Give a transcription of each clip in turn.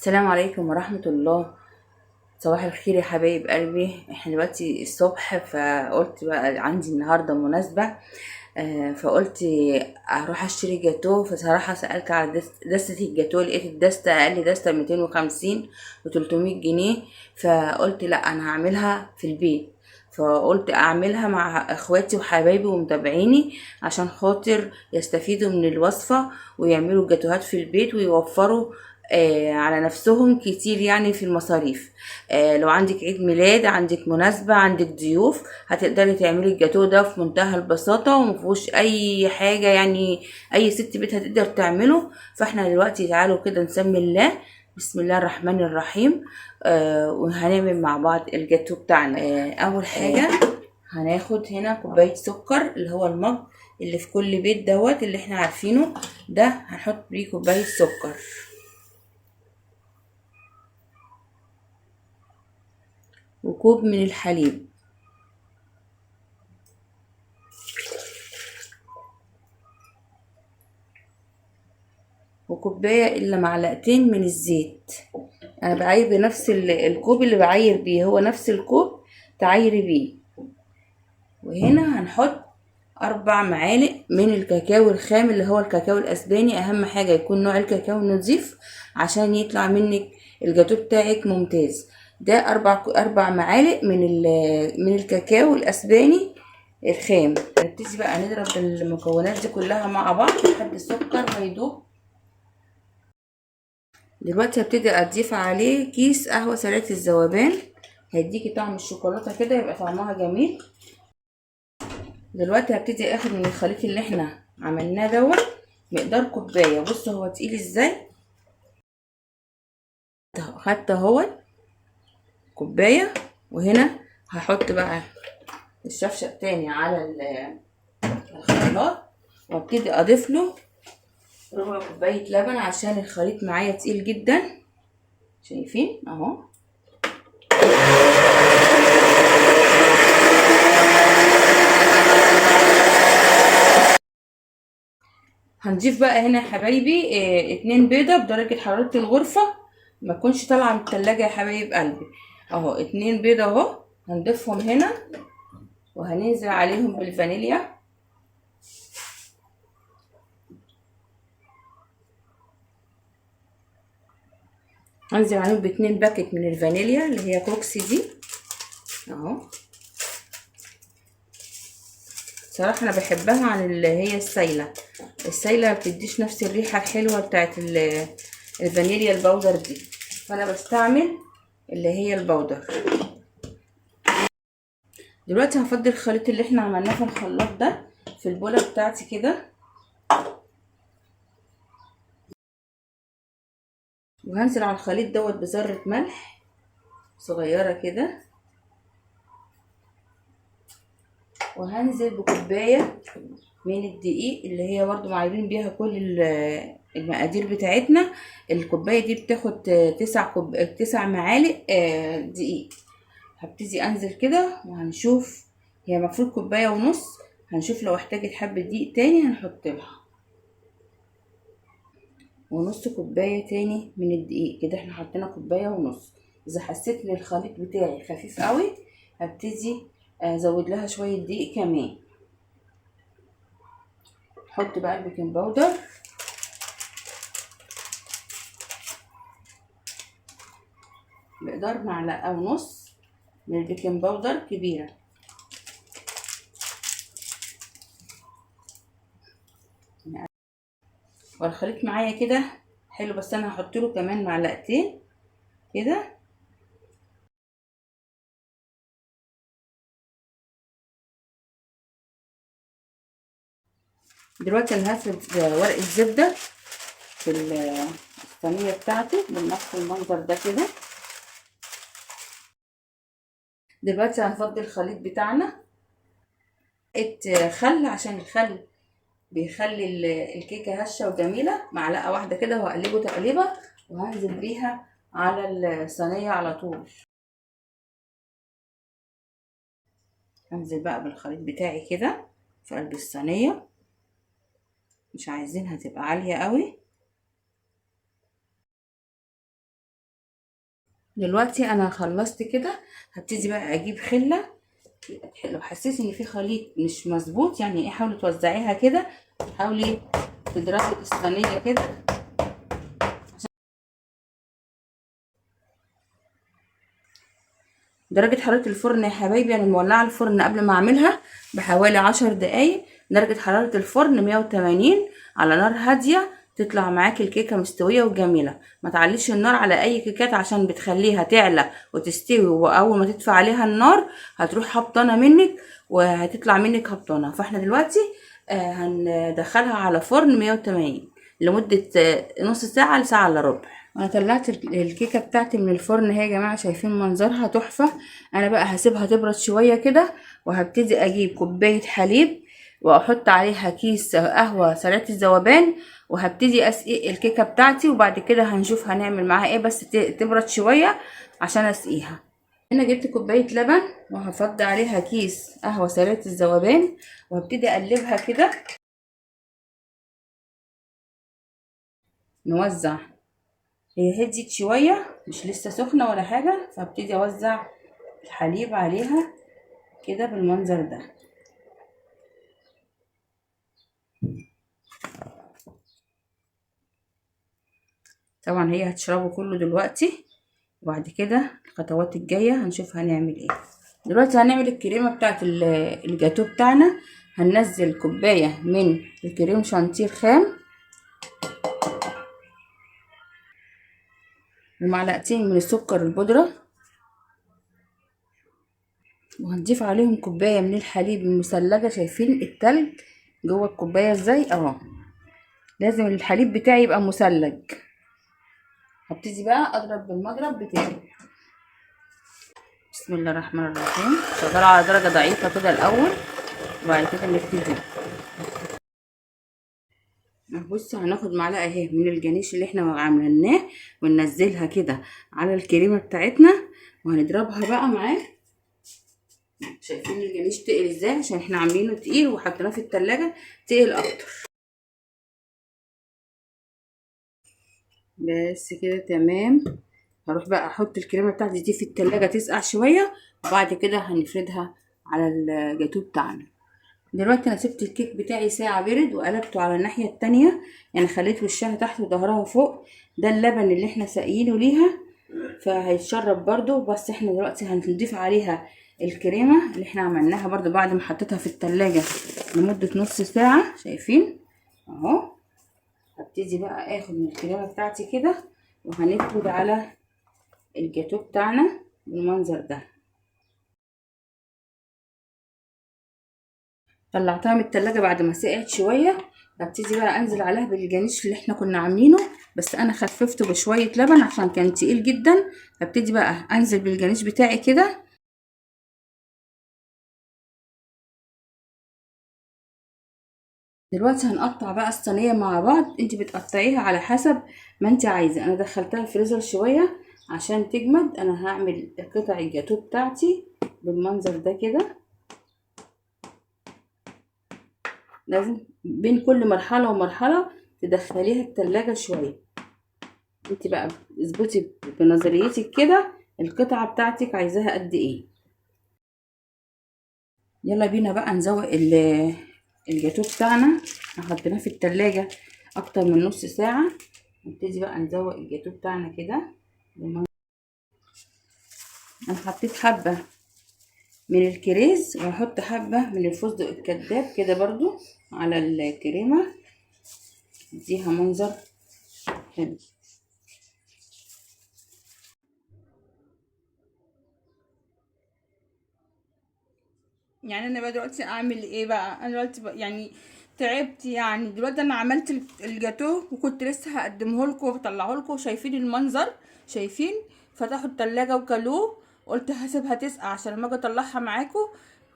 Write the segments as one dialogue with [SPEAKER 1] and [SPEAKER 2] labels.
[SPEAKER 1] السلام عليكم ورحمة الله. صباح الخير يا حبايب قلبي. احنا دلوقتي الصبح، فقلت بقى عندي النهاردة مناسبة. فقلت اروح اشتري جاتوه. فصراحة سألت على دستة الجاتوه، لقيت الدستة اقل دستة 250 و300 جنيه. فقلت لا، انا هعملها في البيت. فقلت اعملها مع اخواتي وحبايبي ومتابعيني عشان خاطر يستفيدوا من الوصفة ويعملوا جاتوهات في البيت ويوفروا على نفسهم كتير، يعني في المصاريف. لو عندك عيد ميلاد، عندك مناسبة، عندك ضيوف، هتقدري تعملي الجاتوه ده في منتهى البساطة ومفيهوش اي حاجة، يعني اي ست بيت هتقدر تعمله. فاحنا دلوقتي تعالوا كده نسمي الله. بسم الله الرحمن الرحيم. وهنعمل مع بعض الجاتوه بتاعنا. اول حاجة هناخد هنا كوباية سكر، اللي هو المج اللي في كل بيت دوت اللي احنا عارفينه ده. هنحط بيه كوباية سكر وكوب من الحليب وكوباية إلا معلقتين من الزيت. أنا بعاير بنفس الكوب اللي بعاير بيه، هو نفس الكوب تعايري بيه. وهنا هنحط 4 معالق من الكاكاو الخام، اللي هو الكاكاو الأسباني. أهم حاجة يكون نوع الكاكاو نضيف عشان يطلع منك الجاتو بتاعك ممتاز. ده 4 معالق من الكاكاو الأسباني الخام. نبتدي بقى نضرب المكونات دي كلها مع بعض لحد السكر ما يدوب. دلوقتي هبتدي اضيف عليه كيس قهوة سريعة الذوبان، هيديكي طعم الشوكولاتة كده، يبقى طعمها جميل. دلوقتي هبتدي اخد من الخليط اللي احنا عملناه دوت مقدار كوباية. بصوا هو تقيل ازاي. خدت اهو كوباية. وهنا هحط بقى الشفشق تاني على الخلاط، وابتدي اضيف له ربع كوباية لبن عشان الخليط معايا تقيل جدا. شايفين اهو. هنضيف بقى هنا يا حبايبي 2 بيضة بدرجة حرارة الغرفة، ما تكونش طالعة من التلاجة يا حبايب قلبي. اهو 2 بيضة اهو هنضيفهم هنا، وهننزل عليهم بالفانيليا. هنزل عليهم ب2 باكت من الفانيليا اللي هي كوكسي دي اهو. صراحة انا بحبها عن اللي هي السايلة ما بتديش نفس الريحة الحلوة بتاعت الفانيليا البودر دي، فانا بستعمل اللي هي البودر. دلوقتي هفضي الخليط اللي احنا عملناه في الخلاط ده في البولة بتاعتي كده، وهنزل على الخليط دوت بذرة ملح صغيرة كده، وهنزل بكوباية من الدقيق اللي هي برضو معايرين بيها كل المقادير بتاعتنا. الكوباية دي بتاخد 9 معالق دقيق. هبتدي انزل كده وهنشوف. هي المفروض 1.5 كوباية، هنشوف لو احتاجت حبة دقيق تاني هنحط لها. ونص كوباية تاني من الدقيق كده، احنا حطينا 1.5 كوباية. اذا حسيت ان الخليط بتاعي خفيف قوي هبتدي ازود لها شوية دقيق كمان. نحط بقى البيكنج باودر، مقدار 1.5 معلقة من البيكنج باودر كبيرة. والخليط معايا كده حلو، بس انا هحط له كمان 2 معلقة كده. دلوقتي انا هفرد ورق الزبدة في الصينية بتاعتي بنفس المنظر ده كده. دلوقتي هنفضي الخليط بتاعنا خل، عشان الخل بيخلي الكيكة هشة وجميلة. 1 معلقة كده وهقلبه تقليبة، وهنزل بيها على الصينية على طول. هنزل بقى بالخليط بتاعي كده في قلب الصينية، مش عايزينها تبقى عالية قوي. دلوقتي انا خلصت كده، هبتدي بقى اجيب خله. لو حسيت ان في خليط مش مظبوط يعني ايه، حاولي توزعيها كده، حاولي تضربي الصينيه كده. درجه حراره الفرن يا حبايبي، انا مولعه الفرن قبل ما اعملها بحوالي 10 دقايق. درجه حراره الفرن 180 على نار هاديه، تطلع معاكي الكيكه مستويه وجميله. ما تعليش النار على اي كيكات عشان بتخليها تعلى وتستوي، واول ما تدفع عليها النار هتروح هبطانه منك وهتطلع منك هبطانه. فاحنا دلوقتي هندخلها على فرن 180 لمده نص ساعه لساعه الا ربع. انا طلعت الكيكه بتاعتي من الفرن اهي يا جماعه، شايفين منظرها تحفه. انا بقى هسيبها تبرد شويه كده، وهبتدي اجيب كوبايه حليب واحط عليها كيس قهوه سريعه الذوبان، وهبتدي اسقي الكيكه بتاعتي، وبعد كده هنشوف هنعمل معاها ايه، بس تبرد شويه عشان اسقيها. هنا جبت كوبايه لبن وهفضي عليها كيس قهوه سريعه الذوبان، وهبتدي اقلبها كده. نوزع، هي هديت شوية مش لسه سخنة ولا حاجة، فابتدي اوزع الحليب عليها كده بالمنظر ده. طبعا هي هتشربه كله دلوقتي، وبعد كده الخطوات الجاية هنشوف هنعمل ايه. دلوقتي هنعمل الكريمة بتاعت الجاتو بتاعنا. هننزل كوباية من الكريم شانتيه خام، ومعلقتين من السكر البودرة، وهنضيف عليهم كوباية من الحليب المثلجة. شايفين التلج جوه الكوباية ازاي اهو، لازم الحليب بتاعي يبقى مثلج. هبتدي بقى اضرب بالمضرب بتاعي. بسم الله الرحمن الرحيم. شغاله على درجه ضعيفه كده الاول، وبعد كده نبتدي. بصي هناخد معلقه اهي من الجنيش اللي احنا عملناه، وننزلها كده على الكريمه بتاعتنا، وهنضربها بقى معاه. شايفين الجنيش تقل ازاي؟ عشان احنا عاملينه تقيل وحطيناه في التلاجة تقل اكتر. بس كده تمام. هروح بقى احط الكريمه بتاعتي دي في التلاجة تسقع شويه، وبعد كده هنفردها على الجاتو بتاعنا. دلوقتي انا سبت الكيك بتاعي ساعة برد، وقلبته على الناحية التانية، يعني خليت وشها تحت وظهرها فوق. ده اللبن اللي احنا ساقيينه ليها، فهيتشرب برضو. بس احنا دلوقتي هنضيف عليها الكريمة اللي احنا عملناها برضو بعد ما حطيتها في التلاجة لمدة نص ساعة. شايفين اهو. هبتدي بقى اخد من الكريمة بتاعتي كده، وهنفرد على الجاتو بتاعنا بالمنظر ده. طلعتها من التلاجة بعد ما سقعت شوية. هبتدي بقى انزل عليها بالجانيش اللي احنا كنا عاملينه، بس انا خففته بشوية لبن عشان كان تقيل جدا. هبتدي بقى انزل بالجانيش بتاعي كده. دلوقتي هنقطع بقى الصينية مع بعض، انت بتقطعيها على حسب ما انت عايزة. انا دخلتها الفريزر شوية عشان تجمد. انا هعمل قطع الجاتو بتاعتي بالمنظر ده كده. لازم بين كل مرحلة ومرحلة تدخليها التلاجة شوية. انت بقى اظبطي بنظريتك كده القطعة بتاعتك عايزاها قد ايه. يلا بينا بقى نزوق الجاتو بتاعنا. حطيناه في التلاجة اكتر من نص ساعة. نبتدي بقى نزوق الجاتو بتاعنا كده. انا حطيت حبة من الكريز، وهحط حبة من الفستق الكداب كده برضو على الكريمة، اديها منظر حلو. يعني انا بقى دلوقتي اعمل ايه بقى؟ انا دلوقتي بقى يعني تعبت. يعني دلوقتي انا عملت الجاتوه، وكنت لسه هقدمه لكم وبطلعه لكم. شايفين المنظر؟ شايفين؟ فتحوا التلاجة وكلوه. قلت هسيبها تسقع عشان لما اجي اطلعها معاكم.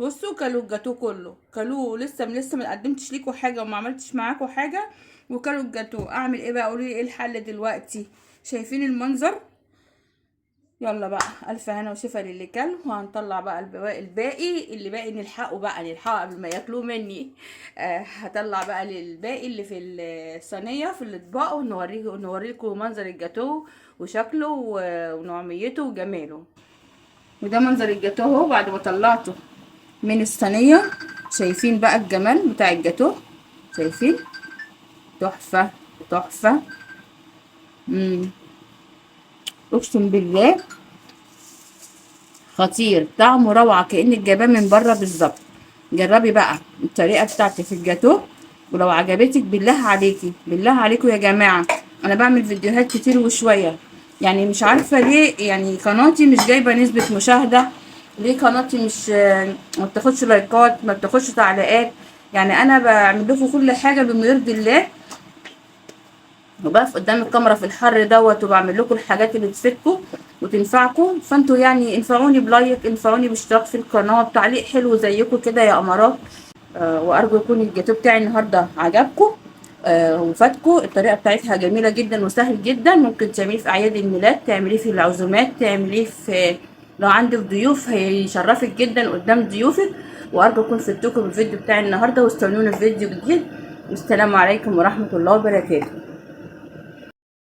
[SPEAKER 1] بصوا كلوا الجاتوه كله، كلوه. لسه ما قدمتش ليكم حاجه وما عملتش معاكم حاجه، وكلوا الجاتوه. اعمل ايه بقى؟ قولوا لي ايه الحل دلوقتي؟ شايفين المنظر؟ يلا بقى الف هنا وشفا للي كل، وهنطلع بقى الباقي اللي باقي نلحقه بقى، نلحقه قبل ما ياكلوه مني. هطلع بقى للباقي اللي في الصينيه في الاطباق، ونوريكم منظر الجاتوه وشكله ونعميته وجماله. وده منظر الجاتوه اهو بعد ما طلعته من الصينيه. شايفين بقى الجمال بتاع الجاتوه؟ شايفين؟ تحفه تحفه. اقسم بالله خطير، طعمه روعه كأنك جايباه من بره بالظبط. جربي بقى الطريقه بتاعتي في الجاتوه، ولو عجبتك بالله عليكي بالله عليكم يا جماعه، انا بعمل فيديوهات كتير وشويه، يعني مش عارفه ليه يعني قناتي مش جايبه نسبه مشاهده، ليه قناتي مش ما بتاخدش لايكات، ما بتاخدش تعليقات. يعني انا بعمل لكم كل حاجه بما يرضي الله، وبقف قدام الكاميرا في الحر دوت، وبعمل لكم الحاجات اللي تفيدكم وتنفعكم، فانتوا يعني انفعوني بلايك، انفعوني باشتراك في القناه، بتعليق حلو زيكم كده يا امارات. وارجو يكون الجاتوه بتاعي النهارده عجبكم وفاتكم. الطريقه بتاعتها جميله جدا وسهل جدا، ممكن تعمليه في اعياد الميلاد، تعمليه في العزومات، تعمليه في لو عندك ضيوف هيشرفك جدا قدام ضيوفك. وارجو اكون فدتكم بالفيديو بتاعي النهارده، واستنوني في فيديو جديد. والسلام عليكم ورحمه الله وبركاته.